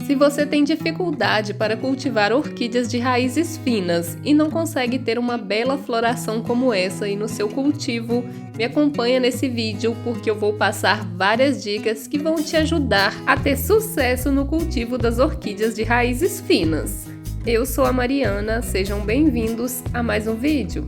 Se você tem dificuldade para cultivar orquídeas de raízes finas e não consegue ter uma bela floração como essa aí no seu cultivo, me acompanha nesse vídeo porque eu vou passar várias dicas que vão te ajudar a ter sucesso no cultivo das orquídeas de raízes finas. Eu sou a Mariana, sejam bem-vindos a mais um vídeo.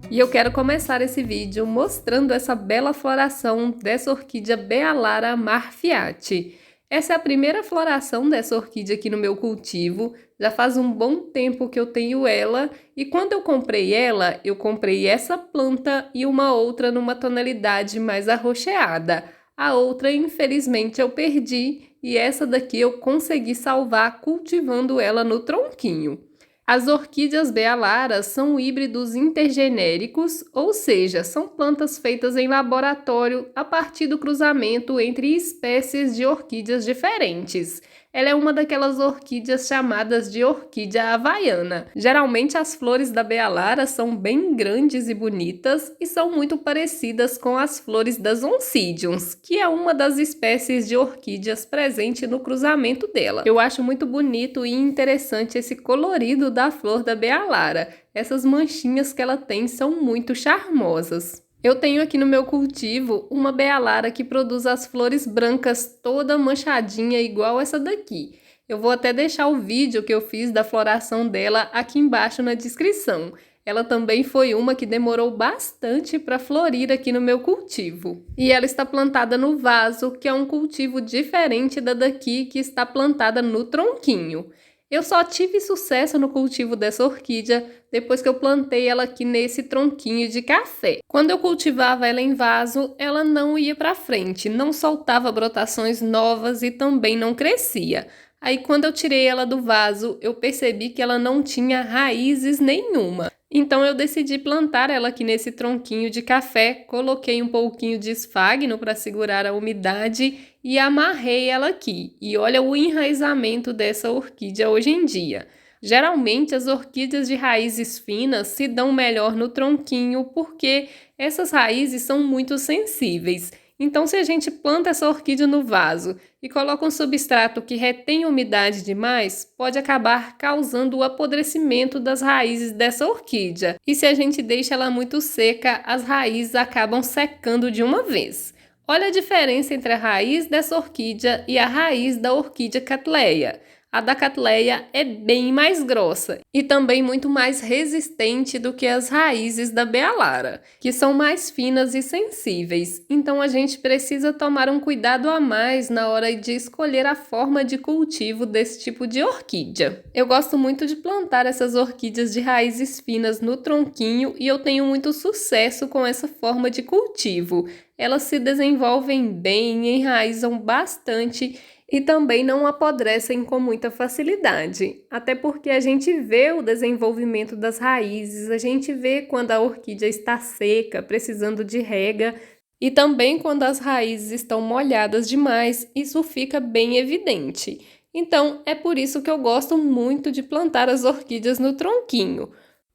E eu quero começar esse vídeo mostrando essa bela floração dessa orquídea Bealara Marfiate. Essa é a primeira floração dessa orquídea aqui no meu cultivo, já faz um bom tempo que eu tenho ela, e quando eu comprei ela, eu comprei essa planta e uma outra numa tonalidade mais arroxeada. A outra, infelizmente, eu perdi, e essa daqui eu consegui salvar cultivando ela no tronquinho. As orquídeas Bealara são híbridos intergenéricos, ou seja, são plantas feitas em laboratório a partir do cruzamento entre espécies de orquídeas diferentes. Ela é uma daquelas orquídeas chamadas de orquídea havaiana. Geralmente as flores da Bealara são bem grandes e bonitas e são muito parecidas com as flores das Oncidiums, que é uma das espécies de orquídeas presente no cruzamento dela. Eu acho muito bonito e interessante esse colorido da flor da Bealara. Essas manchinhas que ela tem são muito charmosas. Eu tenho aqui no meu cultivo uma Bealara que produz as flores brancas toda manchadinha igual essa daqui. Eu vou até deixar o vídeo que eu fiz da floração dela aqui embaixo na descrição. Ela também foi uma que demorou bastante para florir aqui no meu cultivo. E ela está plantada no vaso, que é um cultivo diferente da daqui que está plantada no tronquinho. Eu só tive sucesso no cultivo dessa orquídea depois que eu plantei ela aqui nesse tronquinho de café. Quando eu cultivava ela em vaso, ela não ia para frente, não soltava brotações novas e também não crescia. Aí quando eu tirei ela do vaso, eu percebi que ela não tinha raízes nenhuma. Então eu decidi plantar ela aqui nesse tronquinho de café, coloquei um pouquinho de esfagno para segurar a umidade e amarrei ela aqui. E olha o enraizamento dessa orquídea hoje em dia. Geralmente as orquídeas de raízes finas se dão melhor no tronquinho porque essas raízes são muito sensíveis. Então, se a gente planta essa orquídea no vaso e coloca um substrato que retém umidade demais, pode acabar causando o apodrecimento das raízes dessa orquídea. E se a gente deixa ela muito seca, as raízes acabam secando de uma vez. Olha a diferença entre a raiz dessa orquídea e a raiz da orquídea Cattleya. A da Cattleya é bem mais grossa e também muito mais resistente do que as raízes da Bealara, que são mais finas e sensíveis. Então a gente precisa tomar um cuidado a mais na hora de escolher a forma de cultivo desse tipo de orquídea. Eu gosto muito de plantar essas orquídeas de raízes finas no tronquinho e eu tenho muito sucesso com essa forma de cultivo. Elas se desenvolvem bem, enraizam bastante e também não apodrecem com muita facilidade, até porque a gente vê o desenvolvimento das raízes, a gente vê quando a orquídea está seca, precisando de rega, e também quando as raízes estão molhadas demais, isso fica bem evidente. Então, é por isso que eu gosto muito de plantar as orquídeas no tronquinho.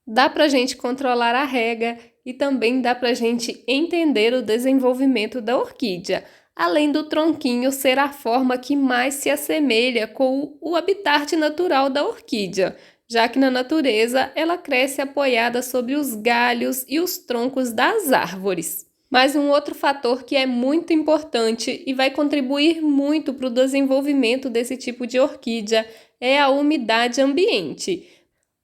Dá pra gente controlar a rega e também dá pra gente entender o desenvolvimento da orquídea, além do tronquinho ser a forma que mais se assemelha com o habitat natural da orquídea, já que na natureza ela cresce apoiada sobre os galhos e os troncos das árvores. Mas um outro fator que é muito importante e vai contribuir muito para o desenvolvimento desse tipo de orquídea é a umidade ambiente.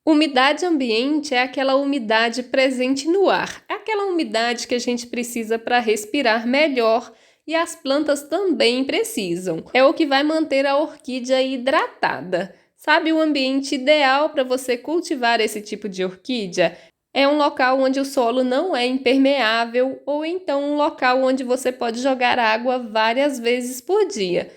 Umidade ambiente é aquela umidade presente no ar, é aquela umidade que a gente precisa para respirar melhor e as plantas também precisam. É o que vai manter a orquídea hidratada. Sabe o ambiente ideal para você cultivar esse tipo de orquídea? É um local onde o solo não é impermeável ou então um local onde você pode jogar água várias vezes por dia.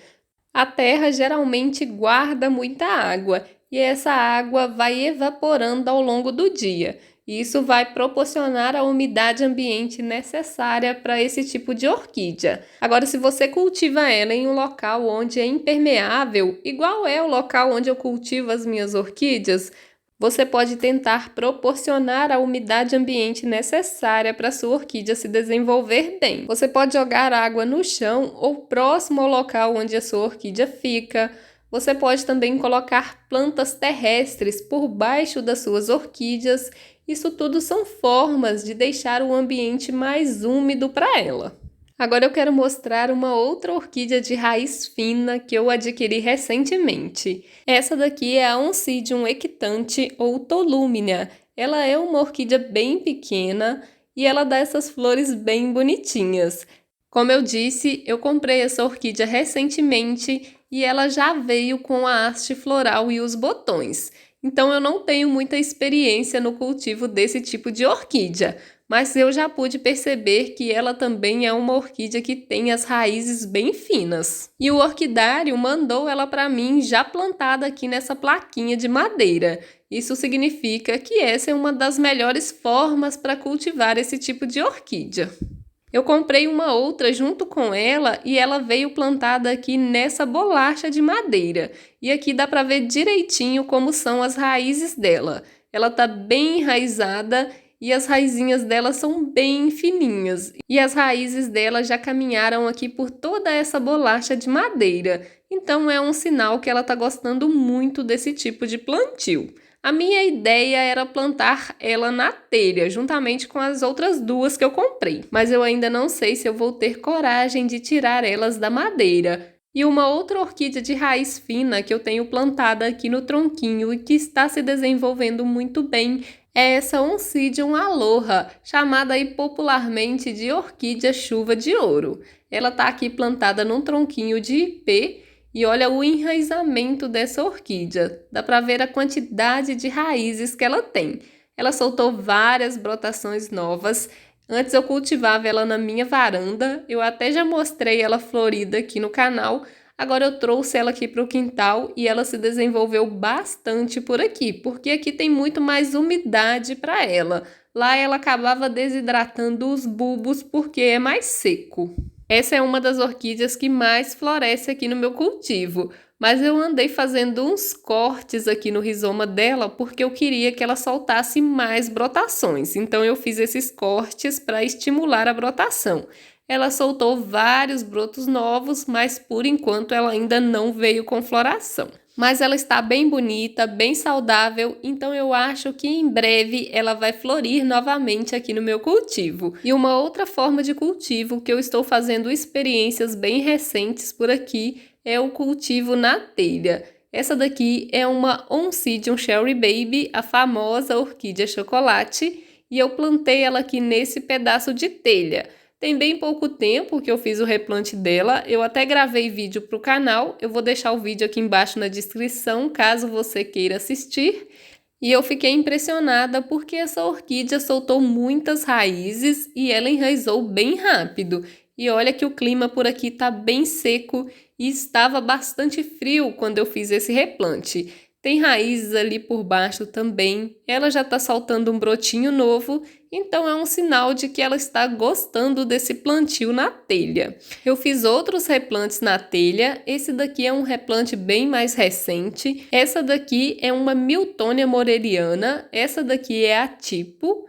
A terra geralmente guarda muita água e essa água vai evaporando ao longo do dia. Isso vai proporcionar a umidade ambiente necessária para esse tipo de orquídea. Agora, se você cultiva ela em um local onde é impermeável, igual é o local onde eu cultivo as minhas orquídeas, você pode tentar proporcionar a umidade ambiente necessária para sua orquídea se desenvolver bem. Você pode jogar água no chão ou próximo ao local onde a sua orquídea fica. Você pode também colocar plantas terrestres por baixo das suas orquídeas. Isso tudo são formas de deixar o ambiente mais úmido para ela. Agora eu quero mostrar uma outra orquídea de raiz fina que eu adquiri recentemente. Essa daqui é a Oncidium equitante ou Tolumnia. Ela é uma orquídea bem pequena e ela dá essas flores bem bonitinhas. Como eu disse, eu comprei essa orquídea recentemente e ela já veio com a haste floral e os botões. Então eu não tenho muita experiência no cultivo desse tipo de orquídea, mas eu já pude perceber que ela também é uma orquídea que tem as raízes bem finas. E o orquidário mandou ela para mim já plantada aqui nessa plaquinha de madeira. Isso significa que essa é uma das melhores formas para cultivar esse tipo de orquídea. Eu comprei uma outra junto com ela e ela veio plantada aqui nessa bolacha de madeira. E aqui dá para ver direitinho como são as raízes dela. Ela tá bem enraizada e as raizinhas dela são bem fininhas. E as raízes dela já caminharam aqui por toda essa bolacha de madeira. Então é um sinal que ela tá gostando muito desse tipo de plantio. A minha ideia era plantar ela na telha, juntamente com as outras duas que eu comprei. Mas eu ainda não sei se eu vou ter coragem de tirar elas da madeira. E uma outra orquídea de raiz fina que eu tenho plantada aqui no tronquinho e que está se desenvolvendo muito bem é essa Oncidium aloha, chamada aí popularmente de orquídea chuva de ouro. Ela está aqui plantada num tronquinho de ipê. E olha o enraizamento dessa orquídea. Dá para ver a quantidade de raízes que ela tem. Ela soltou várias brotações novas. Antes eu cultivava ela na minha varanda. Eu até já mostrei ela florida aqui no canal. Agora eu trouxe ela aqui para o quintal e ela se desenvolveu bastante por aqui, porque aqui tem muito mais umidade para ela. Lá ela acabava desidratando os bulbos porque é mais seco. Essa é uma das orquídeas que mais floresce aqui no meu cultivo, mas eu andei fazendo uns cortes aqui no rizoma dela porque eu queria que ela soltasse mais brotações. Então eu fiz esses cortes para estimular a brotação. Ela soltou vários brotos novos, mas por enquanto ela ainda não veio com floração. Mas ela está bem bonita, bem saudável, então eu acho que em breve ela vai florir novamente aqui no meu cultivo. E uma outra forma de cultivo que eu estou fazendo experiências bem recentes por aqui é o cultivo na telha. Essa daqui é uma Oncidium Cherry Baby, a famosa orquídea chocolate, e eu plantei ela aqui nesse pedaço de telha. Tem bem pouco tempo que eu fiz o replante dela, eu até gravei vídeo para o canal, eu vou deixar o vídeo aqui embaixo na descrição, caso você queira assistir. E eu fiquei impressionada porque essa orquídea soltou muitas raízes e ela enraizou bem rápido. E olha que o clima por aqui está bem seco e estava bastante frio quando eu fiz esse replante. Tem raízes ali por baixo também, ela já está soltando um brotinho novo, então é um sinal de que ela está gostando desse plantio na telha. Eu fiz outros replantes na telha, esse daqui é um replante bem mais recente, essa daqui é uma Miltonia moreliana, essa daqui é a tipo,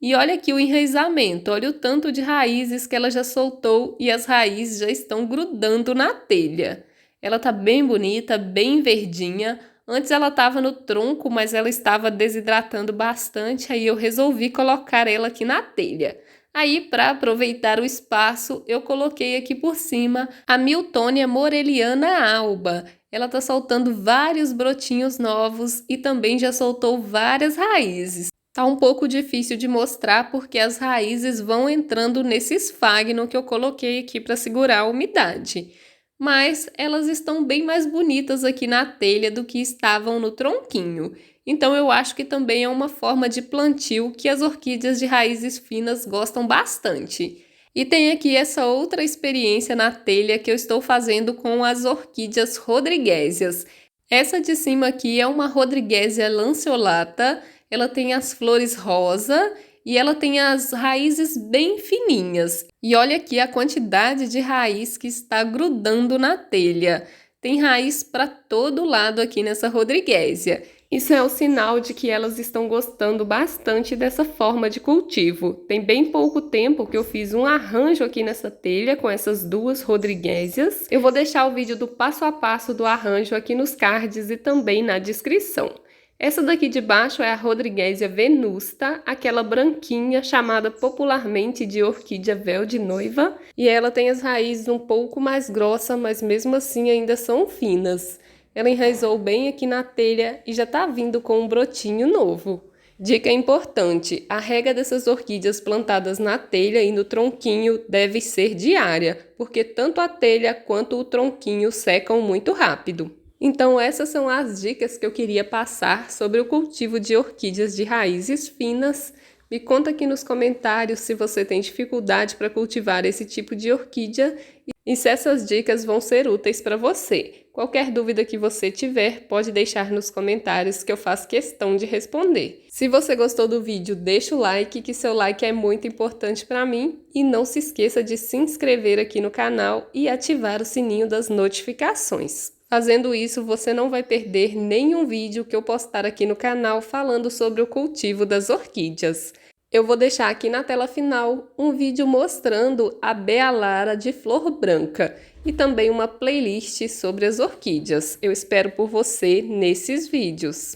e olha aqui o enraizamento, olha o tanto de raízes que ela já soltou e as raízes já estão grudando na telha. Ela está bem bonita, bem verdinha. Antes ela estava no tronco, mas ela estava desidratando bastante, aí eu resolvi colocar ela aqui na telha. Aí, para aproveitar o espaço, eu coloquei aqui por cima a Miltonia moreliana alba. Ela está soltando vários brotinhos novos e também já soltou várias raízes. Tá um pouco difícil de mostrar porque as raízes vão entrando nesse esfagno que eu coloquei aqui para segurar a umidade. Mas elas estão bem mais bonitas aqui na telha do que estavam no tronquinho. Então eu acho que também é uma forma de plantio que as orquídeas de raízes finas gostam bastante. E tem aqui essa outra experiência na telha que eu estou fazendo com as orquídeas rodriguésias. Essa de cima aqui é uma rodriguésia lanceolata, ela tem as flores rosa e ela tem as raízes bem fininhas. E olha aqui a quantidade de raiz que está grudando na telha. Tem raiz para todo lado aqui nessa rodriguésia. Isso é um sinal de que elas estão gostando bastante dessa forma de cultivo. Tem bem pouco tempo que eu fiz um arranjo aqui nessa telha com essas duas rodriguésias. Eu vou deixar o vídeo do passo a passo do arranjo aqui nos cards e também na descrição. Essa daqui de baixo é a Rodriguésia venusta, aquela branquinha chamada popularmente de orquídea véu de noiva. E ela tem as raízes um pouco mais grossas, mas mesmo assim ainda são finas. Ela enraizou bem aqui na telha e já tá vindo com um brotinho novo. Dica importante, a rega dessas orquídeas plantadas na telha e no tronquinho deve ser diária, porque tanto a telha quanto o tronquinho secam muito rápido. Então essas são as dicas que eu queria passar sobre o cultivo de orquídeas de raízes finas. Me conta aqui nos comentários se você tem dificuldade para cultivar esse tipo de orquídea e se essas dicas vão ser úteis para você. Qualquer dúvida que você tiver, pode deixar nos comentários que eu faço questão de responder. Se você gostou do vídeo, deixa o like, que seu like é muito importante para mim. E não se esqueça de se inscrever aqui no canal e ativar o sininho das notificações. Fazendo isso, você não vai perder nenhum vídeo que eu postar aqui no canal falando sobre o cultivo das orquídeas. Eu vou deixar aqui na tela final um vídeo mostrando a Bealara de flor branca e também uma playlist sobre as orquídeas. Eu espero por você nesses vídeos.